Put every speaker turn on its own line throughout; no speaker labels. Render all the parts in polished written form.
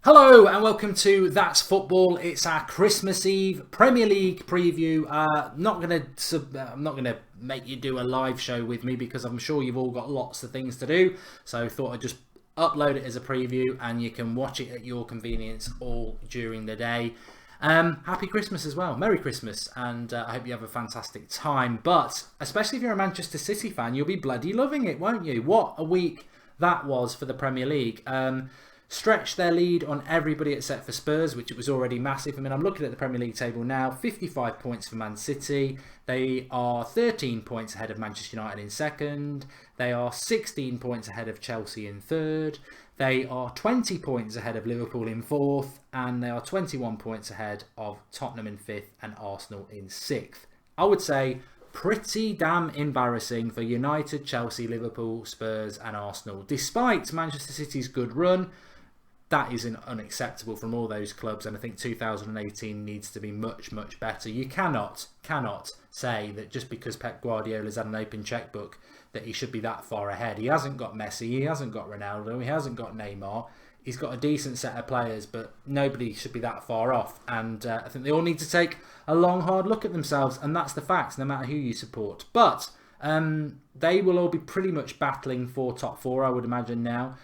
Hello and welcome to That's Football. It's our Christmas Eve Premier League preview. I'm not gonna make you do a live show with me because I'm sure you've all got lots of things to do. So I thought I'd just upload it as a preview and you can watch it at your convenience all during the day. Happy Christmas as well. Merry Christmas, and I hope you have a fantastic time. But especially if you're a Manchester City fan, you'll be bloody loving it, won't you? What a week that was for the Premier League. Stretched their lead on everybody except for Spurs, which it was already massive. I mean, I'm looking at the Premier League table now. 55 points for Man City. They are 13 points ahead of Manchester United in second. They are 16 points ahead of Chelsea in third. They are 20 points ahead of Liverpool in fourth. And they are 21 points ahead of Tottenham in fifth and Arsenal in sixth. I would say pretty damn embarrassing for United, Chelsea, Liverpool, Spurs and Arsenal. Despite Manchester City's good run, that is unacceptable from all those clubs, and I think 2018 needs to be much, much better. You cannot say that just because Pep Guardiola's had an open checkbook that he should be that far ahead. He hasn't got Messi, he hasn't got Ronaldo, he hasn't got Neymar. He's got a decent set of players, but nobody should be that far off. And I think they all need to take a long, hard look at themselves, and that's the facts, no matter who you support. But they will all be pretty much battling for top four, I would imagine now.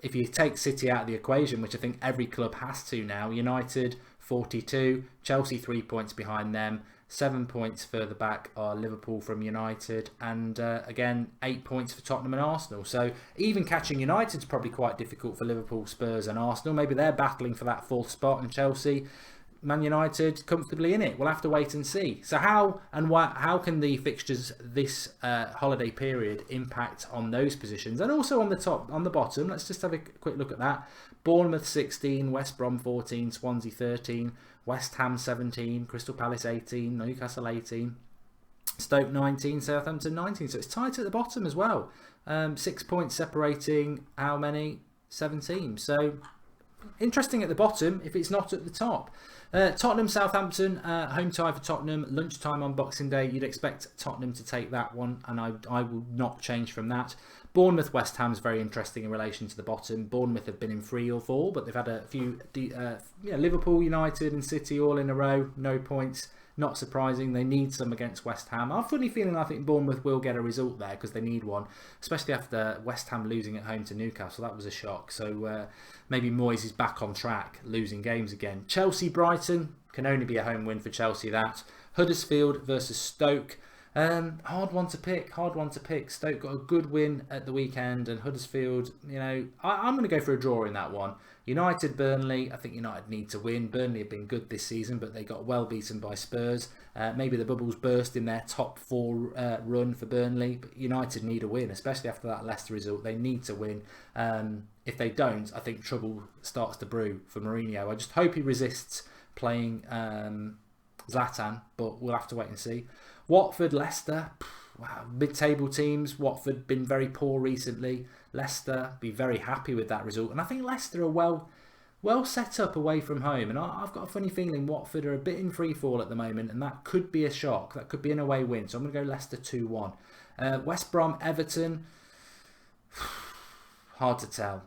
If you take City out of the equation, which I think every club has to now, United 42, Chelsea 3 points behind them, 7 points further back are Liverpool from United, and again 8 points for Tottenham and Arsenal. So even catching United's probably quite difficult for Liverpool, Spurs and Arsenal. Maybe they're battling for that fourth spot, and Chelsea, Man United comfortably in it. We'll have to wait and see. So how can the fixtures this holiday period impact on those positions, and also on the bottom? Let's just have a quick look at that. Bournemouth 16, West Brom 14, Swansea 13, West Ham 17, Crystal Palace 18, Newcastle 18, Stoke 19, Southampton 19. So it's tight at the bottom as well. 6 points separating how many? 7 teams. So interesting at the bottom if it's not at the top. Tottenham, Southampton, home tie for Tottenham, lunchtime on Boxing Day. You'd expect Tottenham to take that one, and I will not change from that. Bournemouth, West Ham is very interesting in relation to the bottom. Bournemouth have been in 3 or 4, but they've had a few Liverpool, United and City all in a row, no points. Not surprising. They need some against West Ham. I'm fully feeling I think Bournemouth will get a result there because they need one, especially after West Ham losing at home to Newcastle. That was a shock. So maybe Moyes is back on track, losing games again. Chelsea, Brighton can only be a home win for Chelsea. That Huddersfield versus Stoke. Hard one to pick. Stoke got a good win at the weekend, and Huddersfield, I'm going to go for a draw in that one. United, Burnley, I think United need to win. Burnley have been good this season, but they got well beaten by Spurs. Maybe the bubbles burst in their top 4 run for Burnley, but United need a win, especially after that Leicester result. They need to win. If they don't, I think trouble starts to brew for Mourinho. I just hope he resists playing Zlatan, but we'll have to wait and see. Watford, Leicester, wow, mid-table teams. Watford been very poor recently. Leicester be very happy with that result, and I think Leicester are well set up away from home. And I've got a funny feeling Watford are a bit in free fall at the moment, and that could be a shock. That could be an away win. So I'm going to go Leicester 2-1. West Brom, Everton. Hard to tell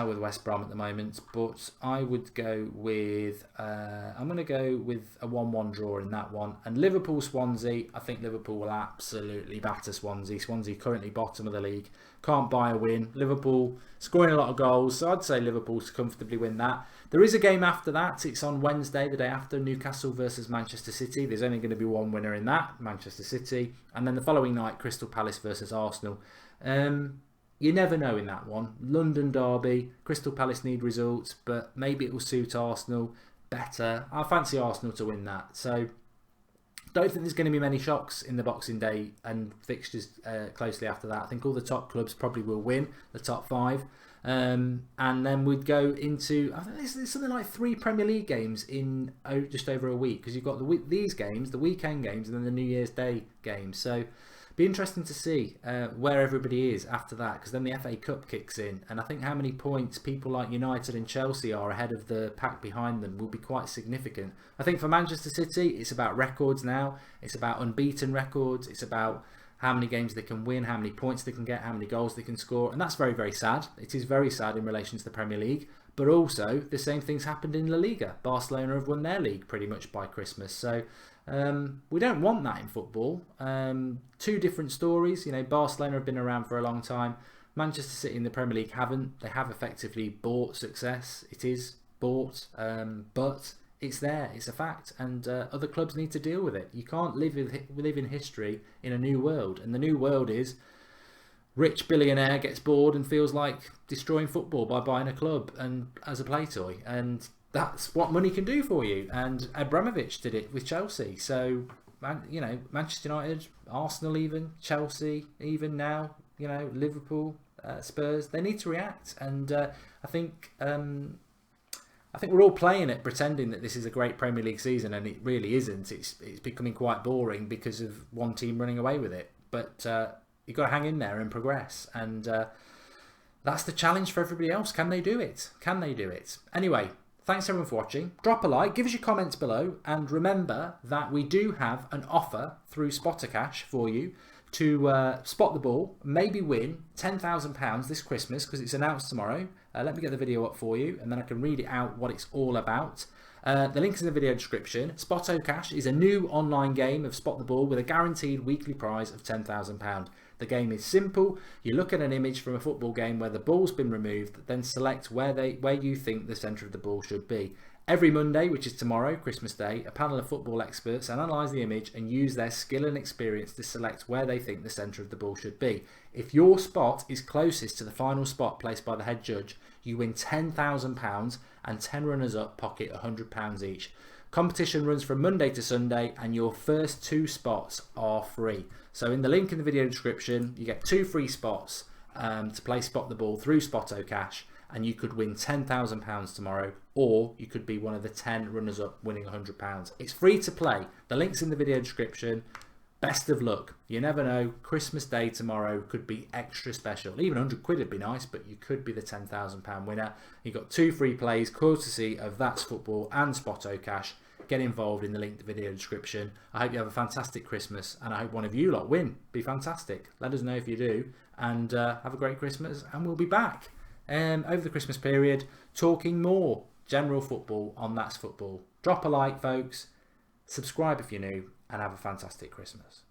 with West Brom at the moment, but I would go with I'm going to go with a 1-1 draw in that one. And Liverpool, Swansea, I think Liverpool will absolutely batter Swansea. Swansea currently bottom of the league, can't buy a win. Liverpool scoring a lot of goals, so I'd say Liverpool to comfortably win that. There is a game after that. It's on Wednesday, the day after, Newcastle versus Manchester City. There's only going to be one winner in that, Manchester City. And then the following night, Crystal Palace versus Arsenal. You never know in that one. London derby, Crystal Palace need results, but maybe it will suit Arsenal better. I fancy Arsenal to win that. So don't think there's going to be many shocks in the Boxing Day and fixtures closely after that. I think all the top clubs probably will win, the top 5. And then we'd go into, I think there's something like 3 Premier League games in just over a week, because you've got these games, the weekend games, and then the New Year's Day games. So be interesting to see where everybody is after that, because then the FA Cup kicks in, and I think how many points people like United and Chelsea are ahead of the pack behind them will be quite significant. I think for Manchester City, it's about records now. It's about unbeaten records. It's about how many games they can win, how many points they can get, how many goals they can score, and that's very, very sad. It is very sad in relation to the Premier League, But also, the same things happened in La Liga. Barcelona have won their league pretty much by Christmas. So we don't want that in football. Two different stories. You know, Barcelona have been around for a long time. Manchester City in the Premier League haven't. They have effectively bought success. It is bought, but it's there. It's a fact, and other clubs need to deal with it. You can't live in history in a new world, and the new world is rich billionaire gets bored and feels like destroying football by buying a club and as a play toy, and that's what money can do for you. And Abramovich did it with Chelsea. So, you know, Manchester United, Arsenal, even Chelsea, even now, you know, Liverpool, Spurs, they need to react. And I think we're all playing it, pretending that this is a great Premier League season, and it really isn't. It's becoming quite boring because of one team running away with it. But you've got to hang in there and progress, and that's the challenge for everybody else. Can they do it? Can they do it? Anyway, thanks everyone for watching. Drop a like, give us your comments below, and remember that we do have an offer through Spottercash for you to spot the ball, maybe win £10,000 this Christmas, because it's announced tomorrow. Let me get the video up for you, and then I can read it out what it's all about. The link is in the video description. Spottocash is a new online game of spot the ball with a guaranteed weekly prize of £10,000. The game is simple. You look at an image from a football game where the ball's been removed, then select where you think the centre of the ball should be. Every Monday, which is tomorrow, Christmas Day, a panel of football experts analyse the image and use their skill and experience to select where they think the centre of the ball should be. If your spot is closest to the final spot placed by the head judge, you win £10,000 and 10 runners-up pocket £100 each. Competition runs from Monday to Sunday, and your first 2 spots are free. So in the link in the video description, you get 2 free spots to play Spot the Ball through Spottocash, and you could win £10,000 tomorrow, or you could be one of the 10 runners-up winning £100. It's free to play. The link's in the video description. Best of luck. You never know. Christmas Day tomorrow could be extra special. Even 100 quid would be nice, but you could be the £10,000 winner. You've got 2 free plays, courtesy of That's Football and Spottocash. Get involved in the link in the video description. I hope you have a fantastic Christmas, and I hope one of you lot win. Be fantastic. Let us know if you do, and have a great Christmas, and we'll be back over the Christmas period talking more general football on That's Football. Drop a like, folks. Subscribe if you're new, and have a fantastic Christmas.